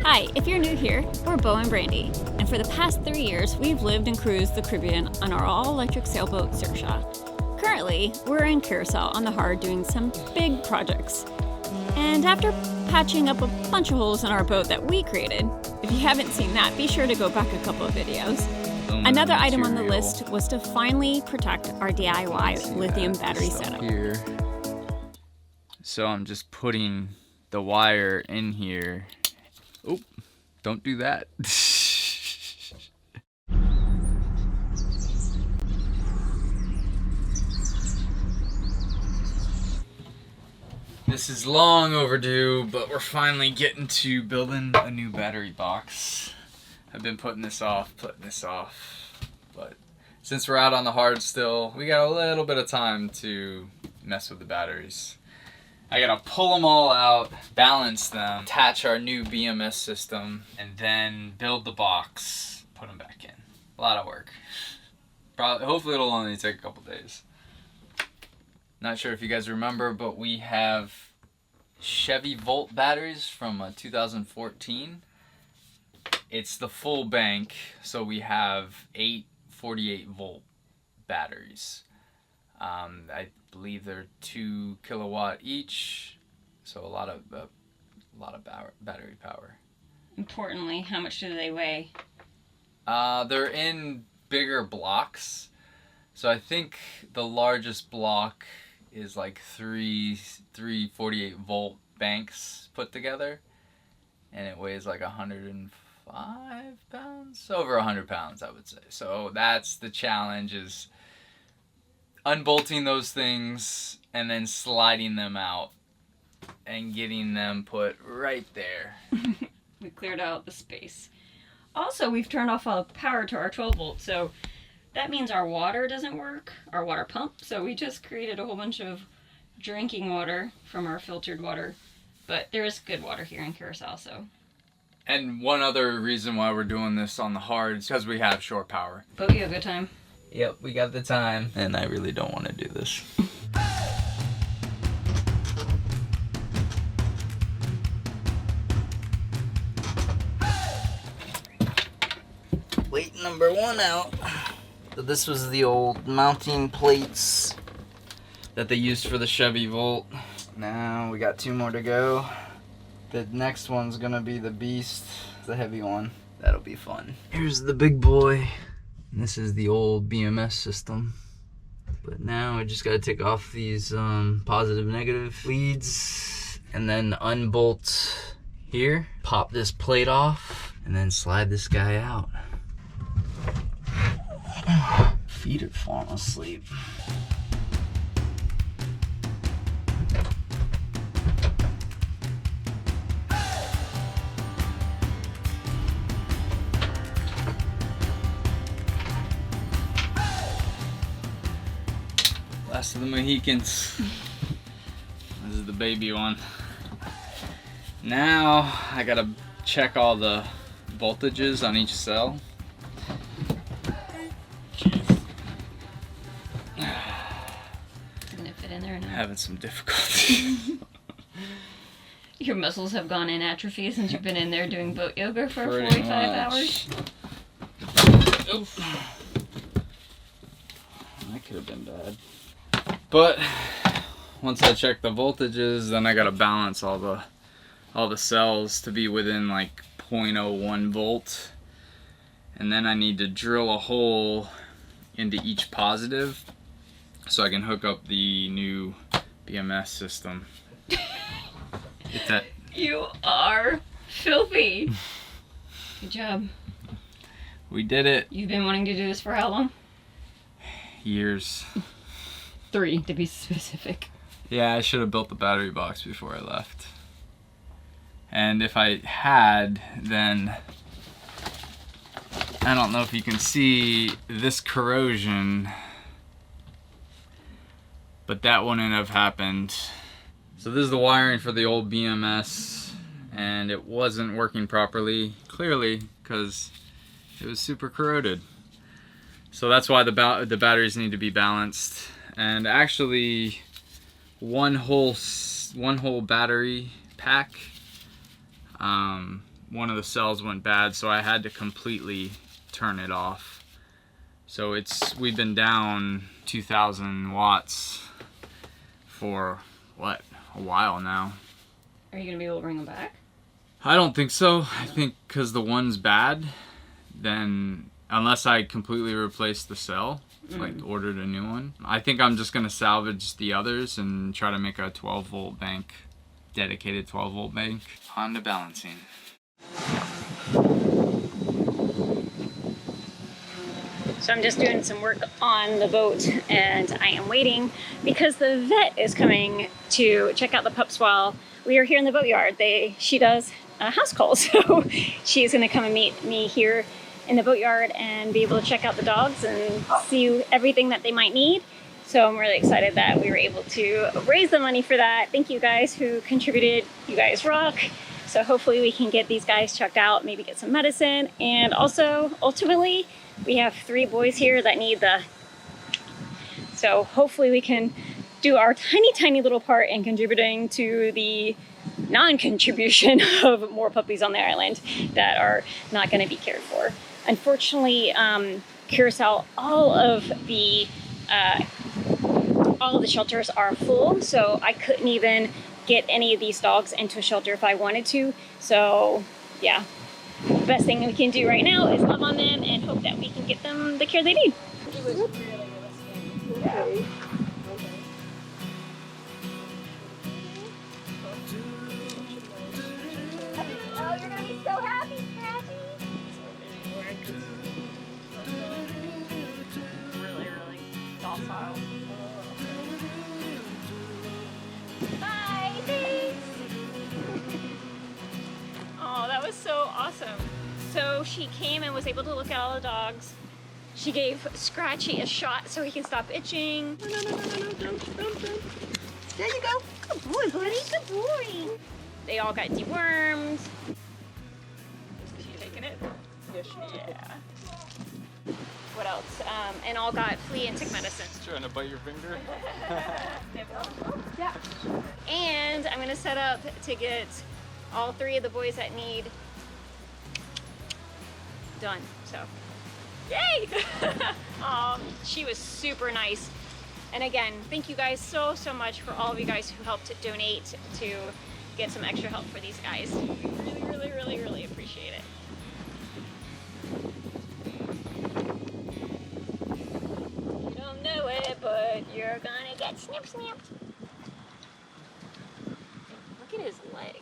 Hi, if you're new here, we're Beau and Brandy, and for the past 3 years, we've lived and cruised the Caribbean on our all-electric sailboat, Saoirse. Currently, we're in Curacao on the Hard doing some big projects. And after patching up a bunch of holes in our boat that we created, if you haven't seen that, be sure to go back a couple of videos. Another item on the list was to finally protect our DIY lithium battery setup. Here. So I'm just putting the wire in here. Oh, don't do that. This is long overdue, but we're finally getting to building a new battery box. I've been putting this off, but since we're out on the Hard still, we got a little bit of time to mess with the batteries. I gotta pull them all out, balance them, attach our new BMS system, and then build the box, put them back in. A lot of work. Hopefully it'll only take a couple days. Not sure if you guys remember, but we have Chevy Volt batteries from 2014. It's the full bank, so we have 8 48 volt batteries. I believe they're 2 kilowatt each, so a lot of battery power. Importantly, how much do they weigh? They're in bigger blocks, so I think the largest block is like three 48 volt banks put together, and it weighs like 105 pounds, over 100 pounds I would say. So that's the challenge, is unbolting those things and then sliding them out and getting them put right there. We cleared out the space. Also, we've turned off all the power to our 12 volt, so that means our water doesn't work, our water pump. So we just created a whole bunch of drinking water from our filtered water, but there is good water here in Curacao, so. And one other reason why we're doing this on the Hard is because we have shore power. But you have a good time. Yep, we got the time, and I really don't want to do this. Plate number 1 out. So this was the old mounting plates that they used for the Chevy Volt. Now we got 2 more to go. The next one's gonna be the beast, the heavy one. That'll be fun. Here's the big boy. This is the old BMS system. But now I just gotta take off these positive negative leads and then unbolt here, pop this plate off, and then slide this guy out. Feet are falling asleep. Last of the Mohicans. This is the baby one. Now I gotta check all the voltages on each cell. Gonna fit in there now. Having some difficulty. Your muscles have gone in atrophy since you've been in there doing boat yoga for Pretty 45 hours. Oop. That could have been bad. But once I check the voltages, then I gotta balance all the cells to be within like 0.01 volt, and then I need to drill a hole into each positive so I can hook up the new BMS system. Get that. You are filthy. Good job. We did it. You've been wanting to do this for how long? Years. 3 to be specific. Yeah, I should have built the battery box before I left. And if I had, then I don't know if you can see this corrosion, but that wouldn't have happened. So this is the wiring for the old BMS, and it wasn't working properly, clearly, because it was super corroded. So that's why the batteries need to be balanced. And actually, one whole battery pack one of the cells went bad, so I had to completely turn it off. So we've been down 2,000 watts for what, a while now. Are you gonna be able to bring them back? I don't think so. I think because the one's bad, then unless I completely replace the cell, like ordered a new one, I think I'm just gonna salvage the others and try to make a 12-volt bank, dedicated 12-volt bank. On to balancing. So I'm just doing some work on the boat, and I am waiting because the vet is coming to check out the pups while we are here in the boatyard. She does house calls, so she's gonna come and meet me here in the boatyard and be able to check out the dogs and see everything that they might need. So I'm really excited that we were able to raise the money for that. Thank you guys who contributed. You guys rock. So hopefully we can get these guys checked out, maybe get some medicine, and also ultimately we have 3 boys here that need so hopefully we can do our tiny little part in contributing to the non-contribution of more puppies on the island that are not going to be cared for. Unfortunately, Curacao, all of the shelters are full, so I couldn't even get any of these dogs into a shelter if I wanted to. So yeah, the best thing we can do right now is love on them and hope that we can get them the care they need. Yeah. Oh, you're gonna be so happy, Scratchy. Really docile. Bye, thanks. Oh, that was so awesome. So she came and was able to look at all the dogs. She gave Scratchy a shot so he can stop itching. No, don't. There you go. Good boy, buddy. Good boy. They all got dewormed. Is she taking it? Yes, she is. Yeah. What else? And all got flea and tick medicine. Trying to bite your finger? Yeah. And I'm gonna set up to get all 3 of the boys that need done. So, yay! She was super nice. And again, thank you guys so much for all of you guys who helped donate to get some extra help for these guys. Really appreciate it. You don't know it, but you're gonna get snapped. Look at his legs.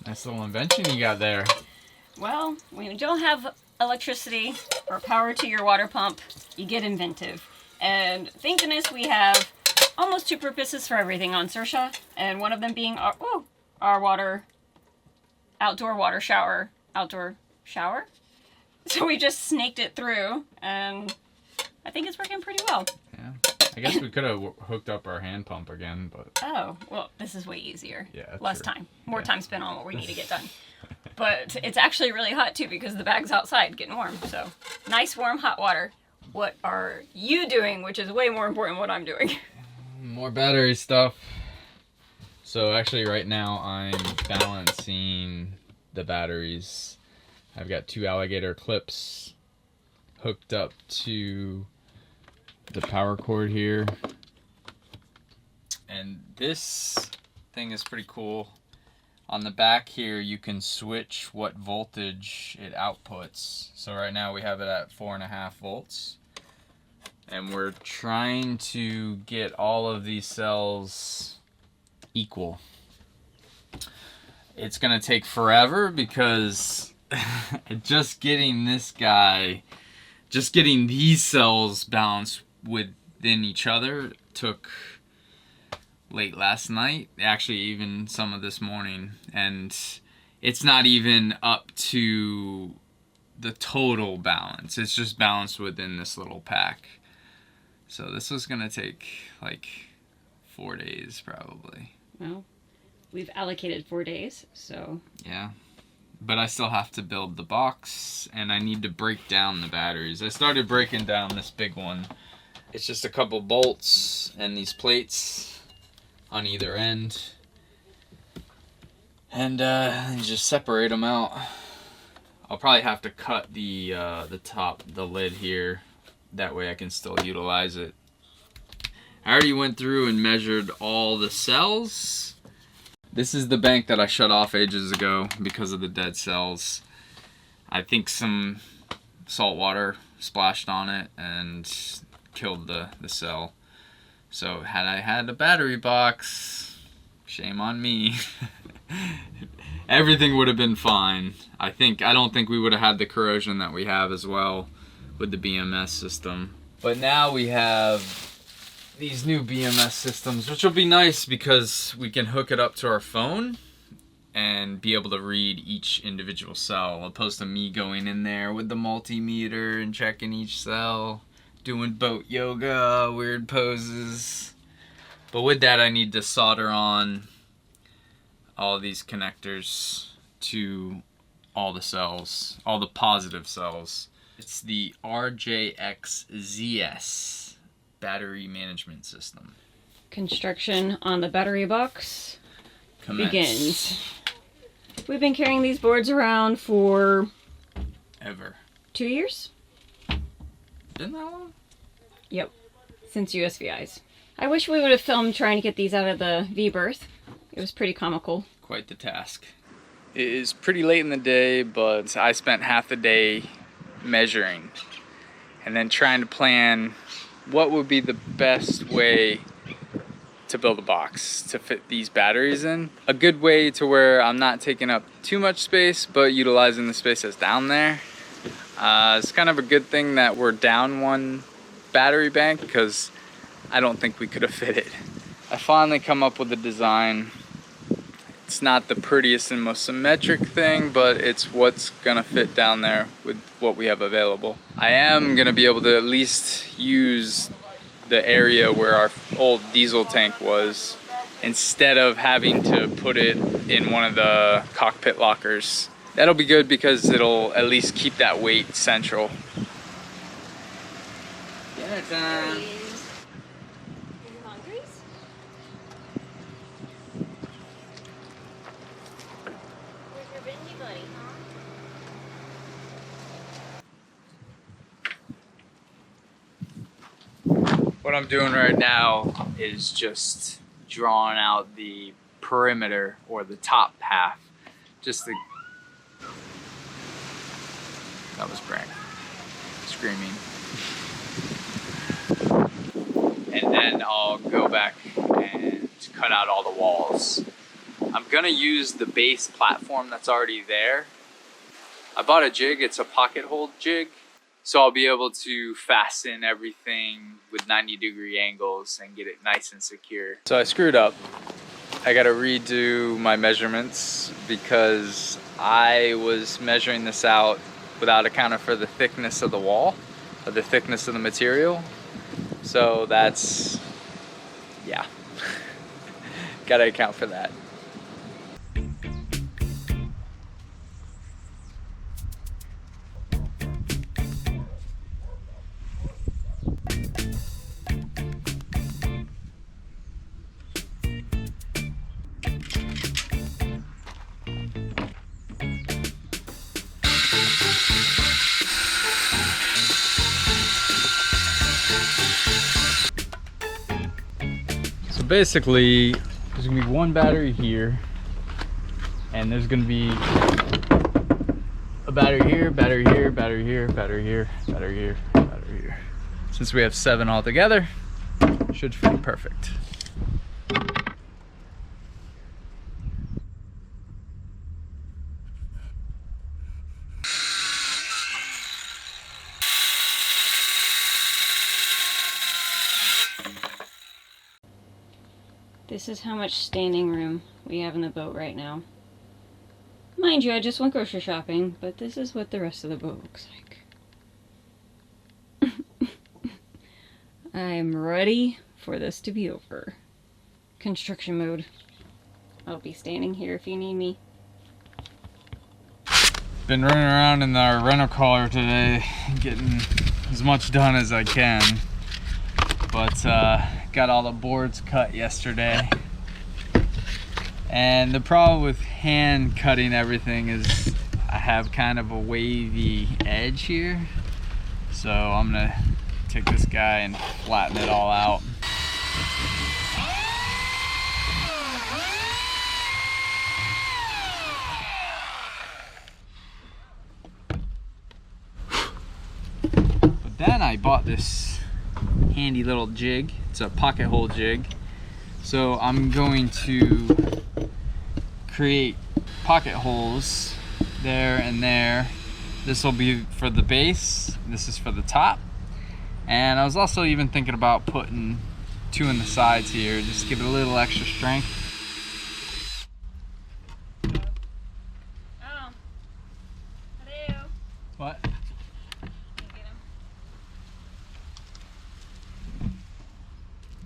Nice little invention you got there. Well, when you don't have electricity or power to your water pump, you get inventive. And thank goodness we have almost 2 purposes for everything on Saoirse, and one of them being our outdoor water shower. So we just snaked it through, and I think it's working pretty well. Yeah. I guess we could have hooked up our hand pump again, but... Oh, well, this is way easier. Yeah, less true. time. More time spent on what we need to get done. But it's actually really hot, too, because the bag's outside getting warm. So, nice, warm, hot water. What are you doing, which is way more important than what I'm doing? More battery stuff. So, actually, right now, I'm balancing the batteries. I've got 2 alligator clips hooked up to the power cord here, and this thing is pretty cool. On the back here you can switch what voltage it outputs. So right now we have it at 4.5 volts, and we're trying to get all of these cells equal. It's gonna take forever because just getting these cells balanced within each other took late last night, actually even some of this morning, and it's not even up to the total balance. It's just balanced within this little pack. So this was gonna take like 4 days probably. Well, we've allocated 4 days, so... Yeah. but I still have to build the box, and I need to break down the batteries. I started breaking down this big one. It's just a couple bolts and these plates on either end, and just separate them out. I'll probably have to cut the top, the lid here, that way I can still utilize it. I already went through and measured all the cells. This is the bank that I shut off ages ago because of the dead cells. I think some salt water splashed on it and killed the cell. So had I had a battery box, shame on me. Everything would have been fine. I don't think we would have had the corrosion that we have as well with the BMS system. But now we have these new BMS systems, which will be nice because we can hook it up to our phone and be able to read each individual cell, opposed to me going in there with the multimeter and checking each cell, doing boat yoga, weird poses. But with that, I need to solder on all these connectors to all the cells, all the positive cells. It's the RJXZS battery management system. Construction on the battery box begins. Commence. We've been carrying these boards around for... Ever. 2 years? Been that long? Yep. Since USVIs. I wish we would have filmed trying to get these out of the V-berth. It was pretty comical. Quite the task. It is pretty late in the day, but I spent half the day measuring and then trying to plan what would be the best way to build a box to fit these batteries in. A good way to where I'm not taking up too much space, but utilizing the space that's down there. It's kind of a good thing that we're down one battery bank, because I don't think we could have fit it. I finally come up with a design. It's not the prettiest and most symmetric thing, but it's what's gonna fit down there with what we have available. I am gonna be able to at least use the area where our old diesel tank was, instead of having to put it in one of the cockpit lockers. That'll be good because it'll at least keep that weight central. Dinner time. What I'm doing right now is just drawing out the perimeter, or the top half. Just the... That was Frank screaming. And then I'll go back and cut out all the walls. I'm gonna use the base platform that's already there. I bought a jig, it's a pocket hold jig. So I'll be able to fasten everything with 90-degree angles and get it nice and secure. So I screwed up. I gotta redo my measurements because I was measuring this out without accounting for the thickness of the wall, or the thickness of the material. So that's, yeah, gotta account for that. Basically, there's gonna be one battery here, and there's gonna be a battery here, battery here, battery here, battery here, battery here, battery here. Since we have 7 altogether, should fit perfect. This is how much standing room we have in the boat right now. Mind you, I just went grocery shopping, but this is what the rest of the boat looks like. I'm ready for this to be over. Construction mode. I'll be standing here if you need me. Been running around in our rental car today, getting as much done as I can. But got all the boards cut yesterday. And the problem with hand cutting everything is I have kind of a wavy edge here. So I'm gonna take this guy and flatten it all out. But then I bought this handy little jig. It's a pocket hole jig. So I'm going to create pocket holes there and there. This will be for the base, this is for the top. And I was also even thinking about putting 2 in the sides here, just give it a little extra strength. Oh. Hello. What?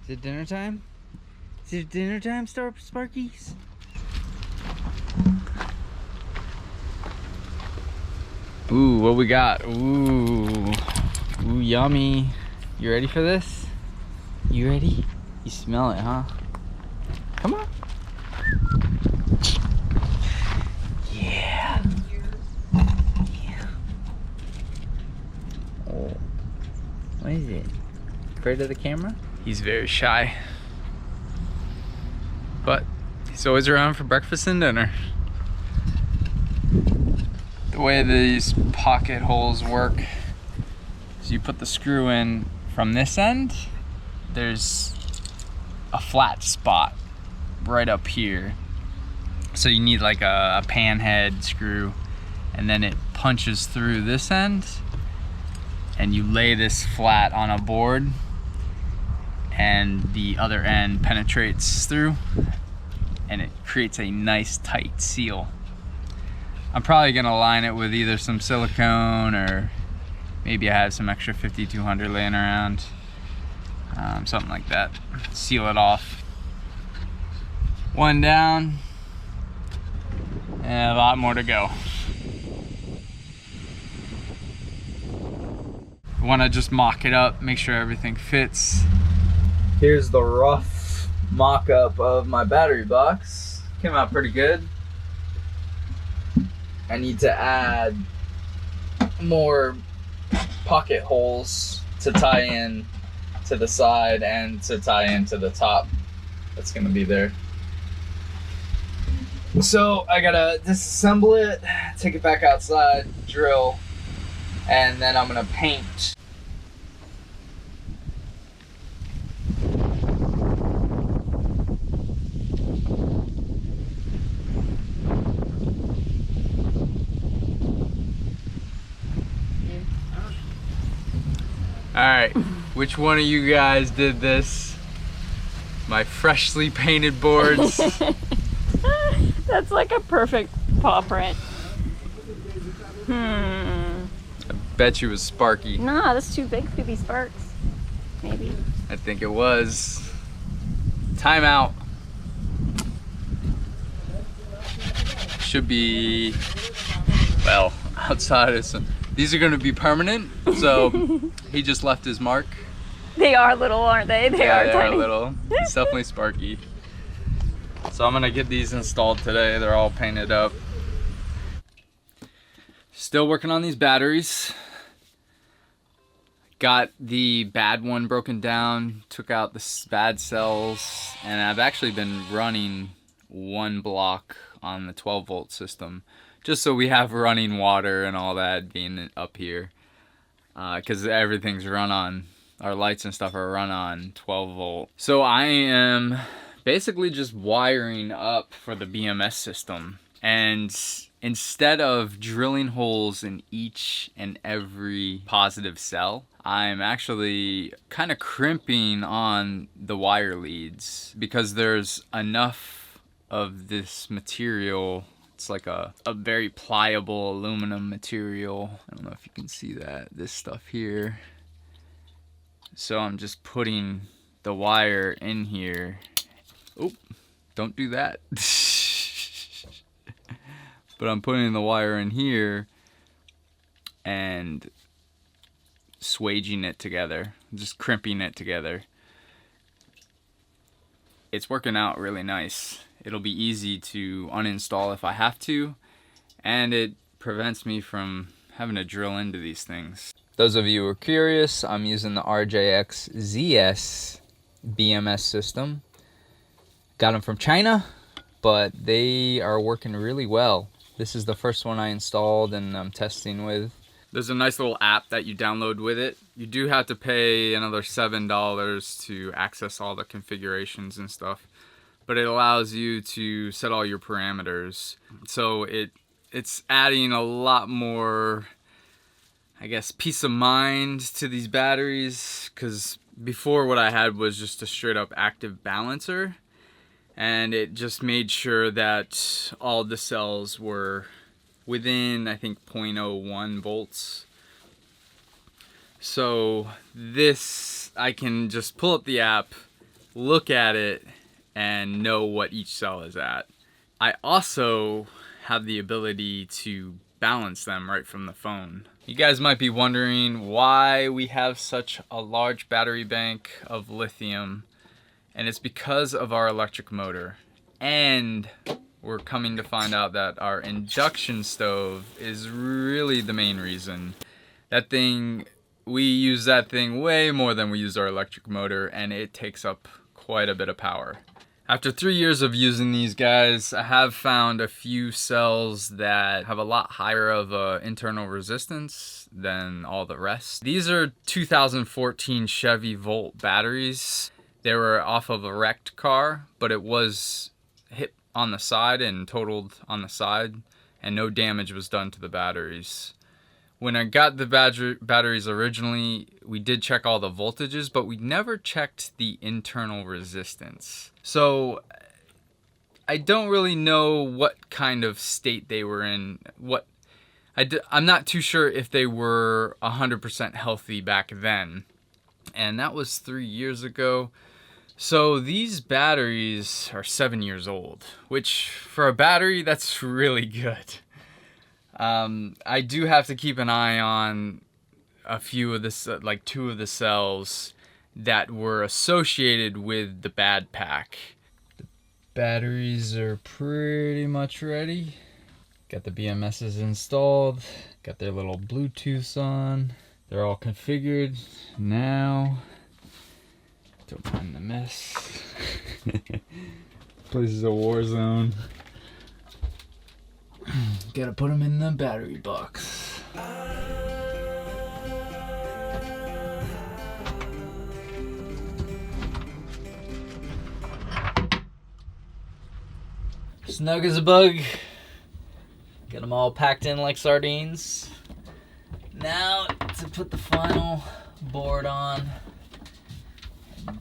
Is it dinner time? Is it dinner time, Sparkies? Ooh, what we got? Ooh, yummy. You ready for this? You ready? You smell it, huh? Come on. Yeah. Yeah. Oh. What is it? Afraid of the camera? He's very shy. But he's always around for breakfast and dinner. The way these pocket holes work is you put the screw in from this end. There's a flat spot right up here. So you need like a pan head screw, and then it punches through this end, and you lay this flat on a board, and the other end penetrates through, and it creates a nice tight seal. I'm probably gonna line it with either some silicone, or maybe I have some extra 5200 laying around, something like that. Seal it off. One down, and a lot more to go. I wanna just mock it up, make sure everything fits. Here's the rough mock-up of my battery box. Came out pretty good. I need to add more pocket holes to tie in to the side and to tie into the top that's gonna be there. So I gotta disassemble it, take it back outside, drill, and then I'm gonna paint. Alright, which one of you guys did this? My freshly painted boards. That's like a perfect paw print. I bet you it was Sparky. Nah, that's too big to be Sparks. Maybe. I think it was. Time out. Should be, well, outside of some. These are going to be permanent, so he just left his mark. They are little, aren't they? They are tiny. Little. It's definitely Sparky. So I'm going to get these installed today. They're all painted up. Still working on these batteries. Got the bad one broken down, took out the bad cells, and I've actually been running 1 block on the 12-volt system, just so we have running water and all that being up here, because everything's run on, our lights and stuff are run on 12-volt. So I am basically just wiring up for the BMS system, and instead of drilling holes in each and every positive cell, I'm actually kind of crimping on the wire leads, because there's enough of this material. It's like a very pliable aluminum material. I don't know if you can see that, this stuff here. So I'm just putting the wire in here. Oh, don't do that. But I'm putting the wire in here, and swaging it together, just crimping it together. It's working out really nice. It'll be easy to uninstall if I have to, and it prevents me from having to drill into these things. Those of you who are curious, I'm using the RJX ZS BMS system. Got them from China, but they are working really well. This is the first one I installed and I'm testing with. There's a nice little app that you download with it. You do have to pay another $7 to access all the configurations and stuff, but it allows you to set all your parameters. So it's adding a lot more, I guess, peace of mind to these batteries, because before what I had was just a straight up active balancer, and it just made sure that all the cells were within, I think, 0.01 volts. So this, I can just pull up the app, look at it, and know what each cell is at. I also have the ability to balance them right from the phone. You guys might be wondering why we have such a large battery bank of lithium, and it's because of our electric motor. And we're coming to find out that our induction stove is really the main reason. That thing, we use that thing way more than we use our electric motor, and it takes up quite a bit of power. After 3 years of using these guys, I have found a few cells that have a lot higher of internal resistance than all the rest. These are 2014 Chevy Volt batteries. They were off of a wrecked car, but it was hit on the side and totaled on the side, and no damage was done to the batteries. When I got the batteries originally, we did check all the voltages, but we never checked the internal resistance. So I don't really know what kind of state they were in. I'm not too sure if they were 100% healthy back then, and that was 3 years ago. So these batteries are 7 years old, which for a battery, that's really good. I do have to keep an eye on a few of the, like 2 of the cells that were associated with the bad pack. The batteries are pretty much ready. Got the BMSs installed, got their little Bluetooths on. They're all configured now. Don't mind the mess. Place is a war zone. Gotta put them in the battery box. Snug as a bug. Got them all packed in like sardines. Now to put the final board on.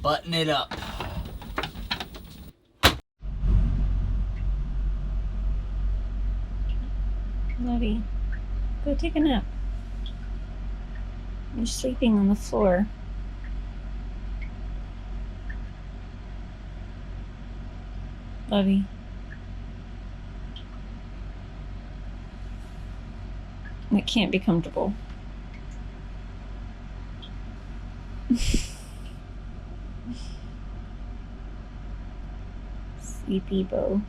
Button it up. Lovey, go take a nap. You're sleeping on the floor. Lovey. It can't be comfortable. Sleepy Beau.